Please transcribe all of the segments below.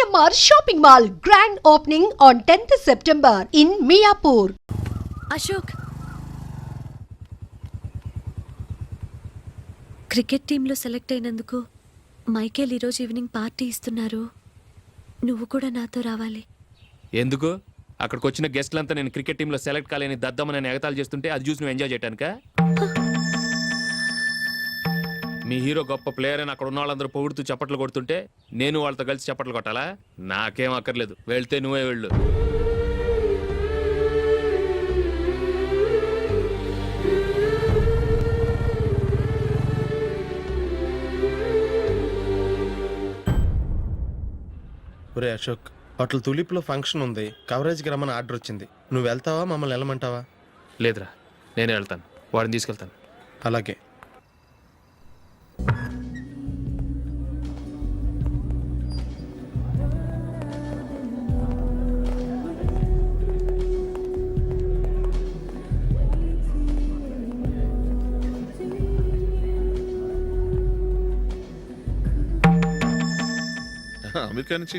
CMR shopping mall grand opening on 10th September in Miapur. Ashok, cricket టీంలో select అయినందుకు Michael ఈరోజు evening party ఇస్తున్నారు. నువ్వు కూడా నాతో రావాలి. ఎందుకు? అక్కడికి వచ్చిన గెస్ట్లంతా నేను క్రికెట్ టీంలో సెలెక్ట్ కాలేని దద్దమని ఎగతాలు చేస్తుంటే అది చూసి నువ్వు ఎంజాయ్ చేయటానికా? మీ హీరో గొప్ప ప్లేయర్ అని అక్కడ ఉన్న వాళ్ళందరూ పొగుడుతూ చప్పట్లు కొడుతుంటే నేను వాళ్ళతో కలిసి చప్పట్లు కొట్టాలా? నాకేం అక్కర్లేదు, వెళ్తే నువ్వే వెళ్ళు. ఒరే అశోక్, హోటల్ తులిప్లో ఫంక్షన్ ఉంది, కవరేజ్కి రమ్మని ఆర్డర్ వచ్చింది. నువ్వు వెళ్తావా, మమ్మల్ని వెళ్ళమంటావా? లేదురా, నేనే వెళ్తాను, వాడిని తీసుకెళ్తాను. అలాగే. అమెరికా నుంచి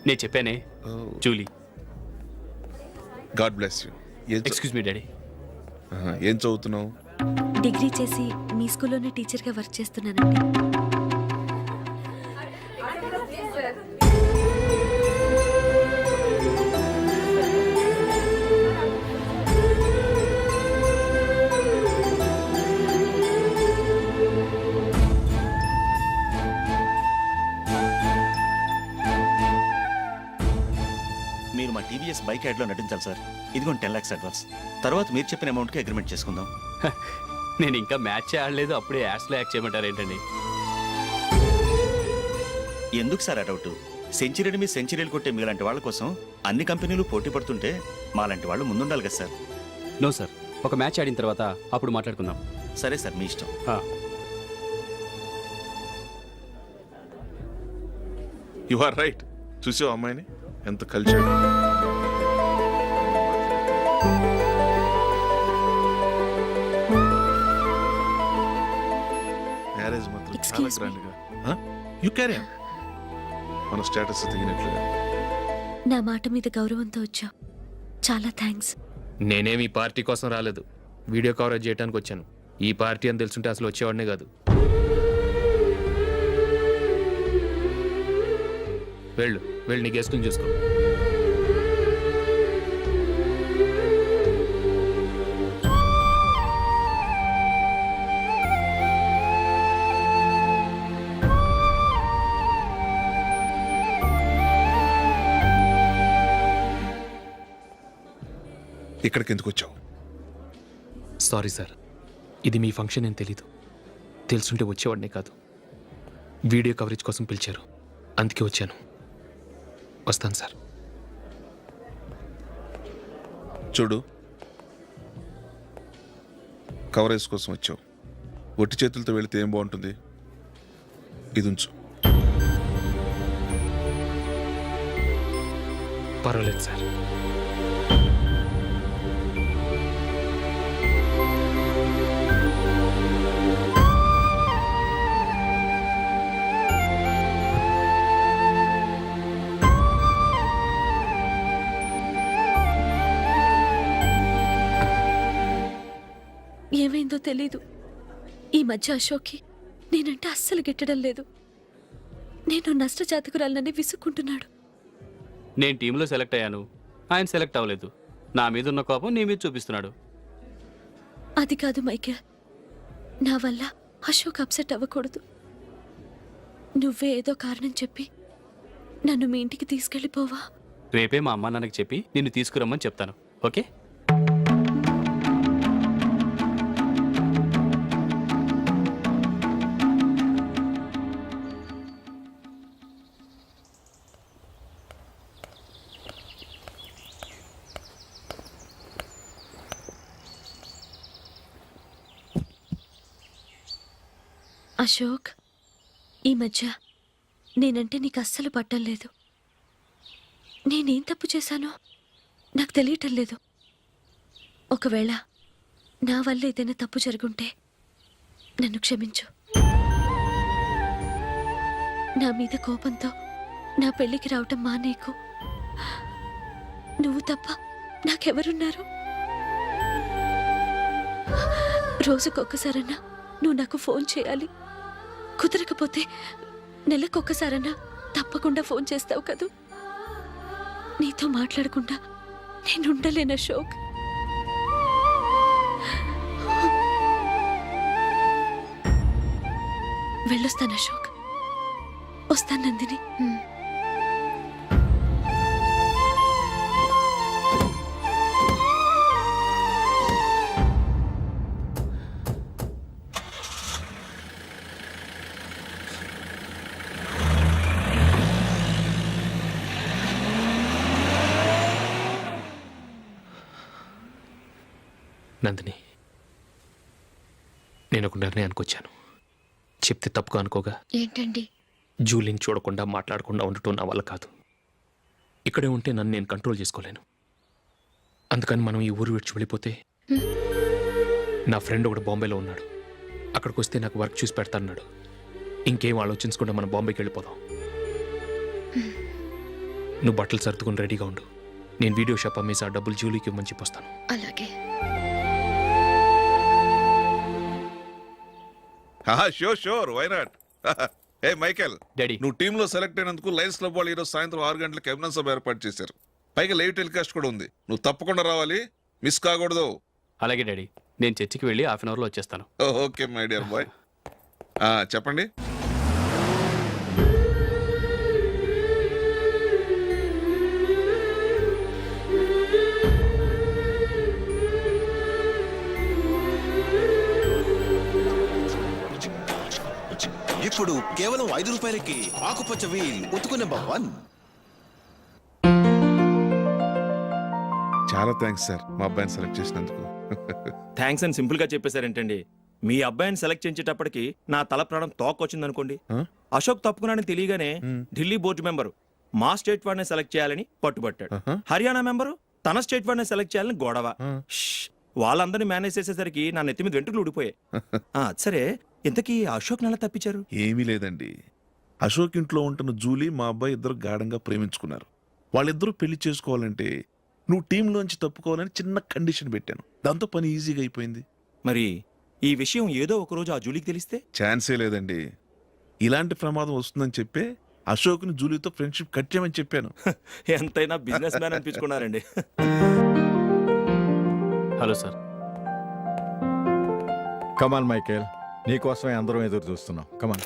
నేను చెప్పానే, Julie. God bless you. Excuse me daddy. ఏం చదువుతున్నావు? డిగ్రీ చేసి మీ స్కూల్లోనే టీచర్గా వర్క్ చేస్తున్నానండి. మీరు మా టీవీఎస్ బైక్ యాడ్లో నటించాలి సార్. ఇదిగోండి 10 lakhs అడ్వాన్స్. తర్వాత మీరు చెప్పిన అమౌంట్కి అగ్రిమెంట్ చేసుకుందాం. నేను ఇంకా మ్యాచ్ ఆడలేదు, అప్పుడే యాడ్స్లో యాక్ట్ చేయమంటారు ఏంటండి? ఎందుకు సార్ ఆ డౌట్? సెంచరీని మీ సెంచరీలు కొట్టే మీలాంటి వాళ్ళ కోసం అన్ని కంపెనీలు పోటీ పడుతుంటే మాలాంటి వాళ్ళు ముందుండాలి కదా సార్. నో సార్, ఒక మ్యాచ్ ఆడిన తర్వాత అప్పుడు మాట్లాడుకుందాం. సరే సార్, మీ ఇష్టం. You are right. చూసావు అమ్మాయిని ఎంత కల్చర్. మ్యారేజ్ మాత్రం చాలా గ్రాండ్ గా. You carry on. మన స్టేటస్ తగినట్లుగా. నా మాట మీద గౌరవంతో వచ్చావు, చాలా థ్యాంక్స్. నేనేమి ఈ పార్టీ కోసం రాలేదు, వీడియో కవరేజ్ చేయడానికి వచ్చాను. ఈ పార్టీ అని తెలుసుంటే అసలు వచ్చేవాడినే కాదు. వెళ్ళు, వెళ్ళి నీ గెస్ట్ని చూసుకో. ఇక్కడికి ఎందుకు వచ్చావు? సారీ సార్, ఇది మీ ఫంక్షన్ అని తెలీదు. తెలుసుంటే వచ్చేవాడినే కాదు. వీడియో కవరేజ్ కోసం పిలిచారు, అందుకే వచ్చాను. వస్తాను సార్. చూడు, కవరేజ్ కోసం వచ్చావు. ఒట్టి చేతులతో వెళితే ఏం బాగుంటుంది? ఇది ఉంచు. పర్వాలేదు సార్. ఏమైందో తెలీదు, ఈ మధ్య అశోక్కి నేనంటే అస్సలు గిట్టడం లేదు. నేను నష్టజాతకురాలనని విసుక్కుంటున్నాడు. నేను టీంలో సెలెక్ట్ అయ్యాను, ఆయన సెలెక్ట్ అవ్వలేదు. నా మీద ఉన్న కోపం నీ మీద చూపిస్తున్నాడు. అది కాదు మైకేల్, నా వల్ల అశోక్ అప్సెట్ అవ్వకూడదు. నువ్వే ఏదో కారణం చెప్పి నన్ను మీ ఇంటికి తీసుకెళ్ళిపోవా? రేపే మా అమ్మ నాన్నకి చెప్పి నిన్ను తీసుకురమ్మని చెప్తాను, ఓకే? అశోక్, ఈ మధ్య నేనంటే నీకు అస్సలు పట్టం లేదు. నేనేం తప్పు చేశానో నాకు తెలియటం లేదు. ఒకవేళ నా వల్ల ఏదైనా తప్పు జరుగుంటే నన్ను క్షమించు. నా మీద కోపంతో నా పెళ్లికి రావటం మానేకు. నువ్వు తప్ప నాకెవరున్నారు? రోజుకొక్కసారన్నా నువ్వు నాకు ఫోన్ చేయాలి. కుదరకపోతే నెలకొక్కసారన్నా తప్పకుండా ఫోన్ చేస్తావు కదూ. నీతో మాట్లాడకుండా నేనుండలేను అశోక్. వెళ్ళొస్తాను అశోక్. వస్తాను నందిని. నందిని, నేను ఒక నిర్ణయానికి వచ్చాను. చెప్తే తప్పుగా అనుకోగా. ఏంటండి? జూలిని చూడకుండా మాట్లాడకుండా ఉండటం నా వల్ల కాదు. ఇక్కడే ఉంటే నన్ను నేను కంట్రోల్ చేసుకోలేను. అందుకని మనం ఈ ఊరు విడిచి వెళ్ళిపోతే, నా ఫ్రెండ్ ఒకడు బాంబేలో ఉన్నాడు, అక్కడికి వస్తే నాకు వర్క్ చూసి పెడతాన్నాడు. ఇంకేం ఆలోచించకుండా మనం బాంబేకి వెళ్ళిపోదాం. నువ్వు బట్టలు సర్దుకుని రెడీగా ఉండు. నేను వీడియో షాప్ అమ్మేసి ఆ డబ్బులు జూలీకి ఇవ్వమని చెప్పొస్తాను. అలాగే. Sure why not. Hey Michael, daddy. నువ్వు టీంలో సెలెక్ట్ అయినందుకు లయన్స్ క్లబ్ వాళ్ళు ఈరోజు సాయంత్రం 6 గంటలకు అభినందన సభ ఏర్పాటు చేశారు. పైగా లైవ్ టెలికాస్ట్ కూడా ఉంది. నువ్వు తప్పకుండా రావాలి, మిస్ కాకూడదు. అలాగే డాడీ, నేను చర్చికి వెళ్ళి హాఫ్ అన్ అవర్లో వచ్చేస్తాను. Okay my dear bye. చెప్పండి. ఇప్పుడు కేవలం 5 రూపాయలకి ఆకుపచ్చ వీల్ ఉతుకు నెంబర్ 1. చాలా థ్యాంక్స్ సార్, మా అబ్బాయిని సెలెక్ట్ చేసినందుకు. థ్యాంక్స్ అని సింపుల్ గా చెప్పేశారేంటండి. మీ అబ్బాయిని సెలెక్ట్ చేసేటప్పటికి నా తల ప్రాణం తోకొచ్చిందనుకోండి. అశోక్ తప్పుకున్నాడని తెలియగానే ఢిల్లీ బోర్డు మెంబరు మా స్టేట్ వాడిని సెలెక్ట్ చేయాలని పట్టుబట్టాడు. హర్యానా మెంబరు తన స్టేట్ వాడిని సెలెక్ట్ చేయాలని గొడవ. వాళ్ళందరినీ మేనేజ్ చేసేసరికి నా నెత్తి మీద వెంట్రుకలు ఊడిపోయాయి. సరే, ఇంతకీ అశోక్ నెల తప్పించారు? ఏమీ లేదండి. అశోక్ ఇంట్లో ఉంటున్న జూలీ మా అబ్బాయి ఇద్దరు గాఢంగా ప్రేమించుకున్నారు. వాళ్ళిద్దరూ పెళ్లి చేసుకోవాలంటే నువ్వు టీంలోంచి తప్పుకోవాలని చిన్న కండిషన్ పెట్టాను. దాంతో పని ఈజీగా అయిపోయింది. మరి ఈ విషయం ఏదో ఒక రోజు ఆ జూలీకి తెలిస్తే? ఛాన్సే లేదండి. ఇలాంటి ప్రమాదం వస్తుందని చెప్పే అశోక్ని జూలీతో ఫ్రెండ్షిప్ కట్ చేయమని చెప్పాను. ఎంతైనా బిజినెస్ మ్యాన్ అనిపించుకున్నారండి. Hello sir. కమాన్ మైకేల్, నీకోసమే అందరం ఎదురు చూస్తున్నాం. కమాన్.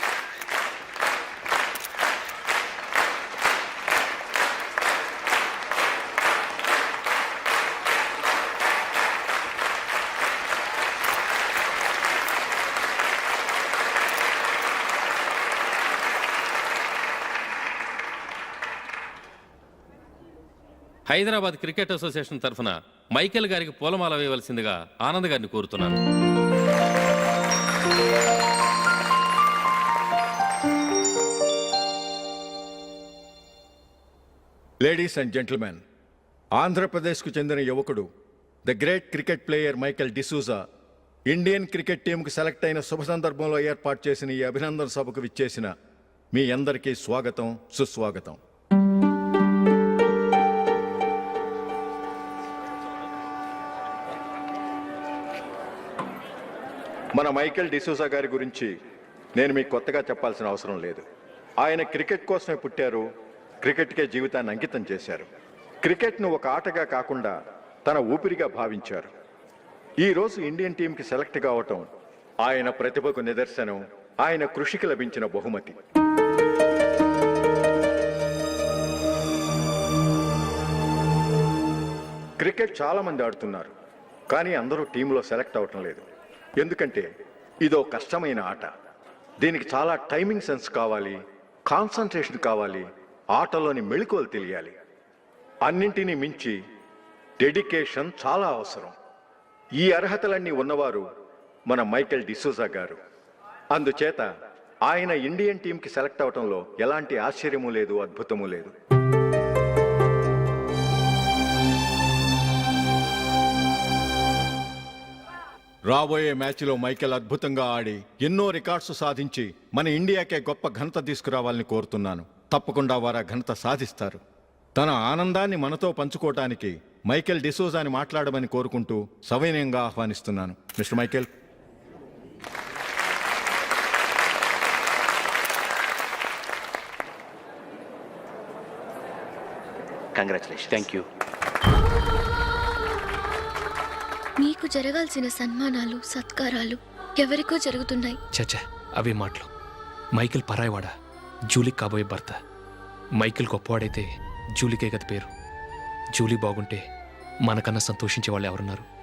హైదరాబాద్ క్రికెట్ అసోసియేషన్ తరఫున మైకేల్ గారికి పూలమాల వేయవలసిందిగా ఆనంద్ గారిని కోరుతున్నాను. లేడీస్ అండ్ జెంటిల్మెన్, ఆంధ్రప్రదేశ్కు చెందిన యువకుడు the great cricket player Michael D'Souza Indian cricket టీంకు సెలెక్ట్ అయిన శుభ సందర్భంలో ఏర్పాటు చేసిన ఈ అభినందన సభకు విచ్చేసిన మీ అందరికీ స్వాగతం, సుస్వాగతం. మన మైకేల్ డిసూజా గారి గురించి నేను మీకు కొత్తగా చెప్పాల్సిన అవసరం లేదు. ఆయన క్రికెట్ కోసమే పుట్టారు, క్రికెట్కే జీవితాన్ని అంకితం చేశారు. క్రికెట్ను ఒక ఆటగా కాకుండా తన ఊపిరిగా భావించారు. ఈరోజు ఇండియన్ టీంకి సెలెక్ట్ కావటం ఆయన ప్రతిభకు నిదర్శనం, ఆయన కృషికి లభించిన బహుమతి. క్రికెట్ చాలా మంది ఆడుతున్నారు, కానీ అందరూ టీంలో సెలెక్ట్ అవటం లేదు. ఎందుకంటే ఇదో కష్టమైన ఆట. దీనికి చాలా టైమింగ్ సెన్స్ కావాలి, కాన్సన్ట్రేషన్ కావాలి, ఆటలోని మెళకువలు తెలియాలి. అన్నింటినీ మించి డెడికేషన్ చాలా అవసరం. ఈ అర్హతలన్నీ ఉన్నవారు మన మైకేల్ డిసూజా గారు. అందుచేత ఆయన ఇండియన్ టీంకి సెలెక్ట్ అవటంలో ఎలాంటి ఆశ్చర్యము లేదు, అద్భుతము లేదు. రాబోయే మ్యాచ్లో మైకేల్ అద్భుతంగా ఆడి ఎన్నో రికార్డ్స్ సాధించి మన ఇండియాకే గొప్ప ఘనత తీసుకురావాలని కోరుతున్నాను. తప్పకుండా వారు ఆ ఘనత సాధిస్తారు. తన ఆనందాన్ని మనతో పంచుకోవటానికి మైకేల్ డిసోజాని మాట్లాడమని కోరుకుంటూ సవినయంగా ఆహ్వానిస్తున్నాను. Mister Michael. Congratulation. Thank you. మీకు జరగాల్సిన సన్మానాలు సత్కారాలు ఎవరికో జరుగుతున్నాయి. చచ్చా అవే మాటలు. మైకేల్ పరాయవాడా, జూలీకి కాబోయే భర్త. మైకేల్ గొప్పవాడైతే జూలీకే కదా పేరు. జూలీ బాగుంటే మనకన్నా సంతోషించే వాళ్ళు ఎవరున్నారు?